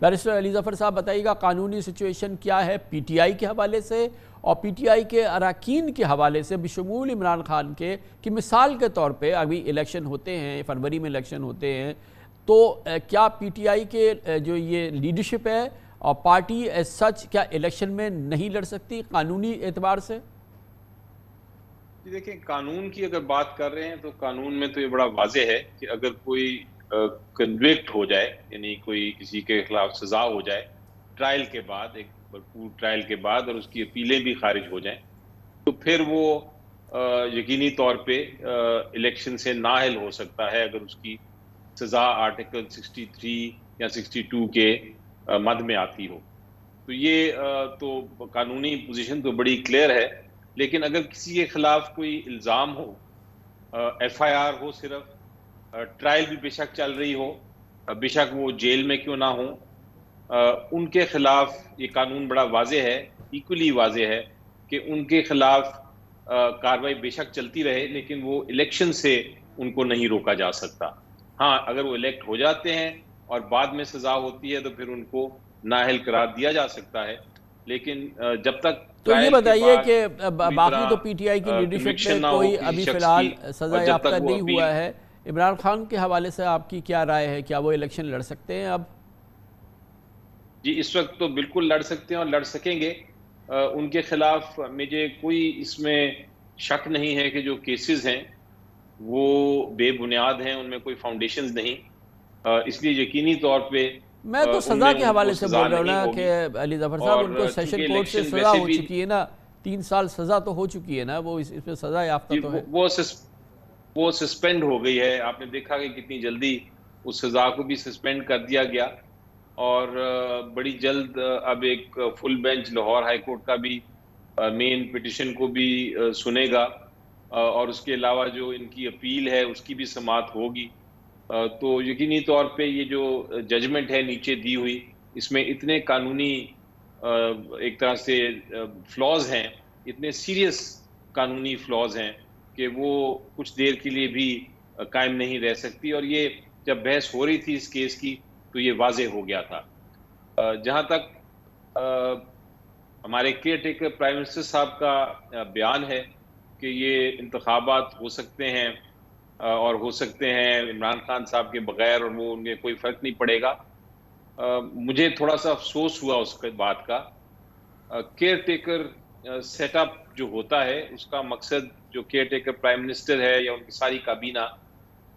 Barrister Ali Zafar صاحب بتائیے گا قانونی سچویشن کیا ہے پی ٹی آئی کے حوالے سے اور پی ٹی آئی کے اراکین کے حوالے سے بشمول عمران خان کے کہ مثال کے طور پہ ابھی الیکشن ہوتے ہیں، فروری میں الیکشن ہوتے ہیں، تو کیا پی ٹی آئی کے جو یہ لیڈرشپ ہے اور پارٹی ایز سچ کیا الیکشن میں نہیں لڑ سکتی قانونی اعتبار سے؟ جی دیکھیں، قانون کی اگر بات کر رہے ہیں تو قانون میں تو یہ بڑا واضح ہے کہ اگر کوئی کنوکٹ ہو جائے، یعنی کوئی کسی کے خلاف سزا ہو جائے ٹرائل کے بعد، ایک بھرپور ٹرائل کے بعد، اور اس کی اپیلیں بھی خارج ہو جائیں، تو پھر وہ یقینی طور پہ الیکشن سے نااہل ہو سکتا ہے اگر اس کی سزا آرٹیکل 63 یا 62 کے مد میں آتی ہو۔ تو یہ تو قانونی پوزیشن تو بڑی کلیئر ہے، لیکن اگر کسی کے خلاف کوئی الزام ہو، ایف آئی آر ہو، صرف ٹرائل بھی بے شک چل رہی ہو، بے شک وہ جیل میں کیوں نہ ہو، ان کے خلاف یہ قانون بڑا واضح ہے، ایکولی واضح ہے کہ ان کے خلاف کاروائی بے شک چلتی رہے، لیکن وہ الیکشن سے ان کو نہیں روکا جا سکتا۔ ہاں، اگر وہ الیکٹ ہو جاتے ہیں اور بعد میں سزا ہوتی ہے تو پھر ان کو نااہل قرار دیا جا سکتا ہے، لیکن جب تک تو یہ ٹرائل کے بتائیے بعد کہ پوری باقی تو طرح پی ٹی آئی کی لیڈرشپ میں کنوکشن نہ ہو کوئی کسی ابھی فی شخص الحال کی، سزا اور جب یافتہ تک وہ نہیں اپیل... ہوا ہے، عمران خان کے حوالے سے آپ کی کیا رائے ہے؟ کیا وہ الیکشن لڑ سکتے ہیں اب؟ جی، اس وقت تو بالکل لڑ سکتے ہیں اور لڑ سکیں گے۔ ان کے خلاف مجھے کوئی اس میں شک نہیں ہے کہ جو کیسز ہیں وہ بے بنیاد ہیں، ان میں کوئی فاؤنڈیشنز نہیں، اس لیے یقینی طور پہ میں تو ان سزا میں کے ان کو حوالے سے سزا بول رہا ہوں نہیں نا ہوگی۔ کہ علی ظفر صاحب اور ان کو چونکہ سیشن کورٹ سے الیکشن سزا ویسے ہو بھی... چکی ہے نا، 3 سال سزا تو ہو چکی ہے نا، وہ اس پہ سزا یافتہ جی، تو ہے۔ وہ سسپینڈ ہو گئی ہے۔ آپ نے دیکھا کہ کتنی جلدی اس سزا کو بھی سسپینڈ کر دیا گیا، اور بڑی جلد اب ایک full bench Lahore high court کا بھی مین پٹیشن کو بھی سنے گا، اور اس کے علاوہ جو ان کی اپیل ہے اس کی بھی سماعت ہوگی۔ تو یقینی طور پہ یہ جو ججمنٹ ہے نیچے دی ہوئی، اس میں اتنے قانونی ایک طرح سے فلاز ہیں، اتنے سیریس قانونی فلاز ہیں کہ وہ کچھ دیر کے لیے بھی قائم نہیں رہ سکتی، اور یہ جب بحث ہو رہی تھی اس کیس کی تو یہ واضح ہو گیا تھا۔ جہاں تک ہمارے کیئر ٹیکر پرائم منسٹر صاحب کا بیان ہے کہ یہ انتخابات ہو سکتے ہیں اور ہو سکتے ہیں عمران خان صاحب کے بغیر، اور وہ ان کے کوئی فرق نہیں پڑے گا، مجھے تھوڑا سا افسوس ہوا اس بات کا۔ کیئر ٹیکر سیٹ اپ جو ہوتا ہے، اس کا مقصد، جو کیئر ٹیکر پرائم منسٹر ہے یا ان کی ساری کابینہ،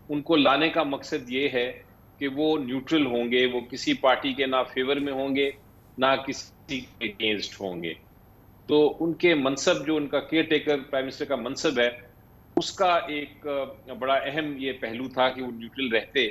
ان کو لانے کا مقصد یہ ہے کہ وہ نیوٹرل ہوں گے، وہ کسی پارٹی کے نہ فیور میں ہوں گے نہ کسی کے اگینسٹ ہوں گے۔ تو ان کے منصب، جو ان کا کیئر ٹیکر پرائم منسٹر کا منصب ہے، اس کا ایک بڑا اہم یہ پہلو تھا کہ وہ نیوٹرل رہتے۔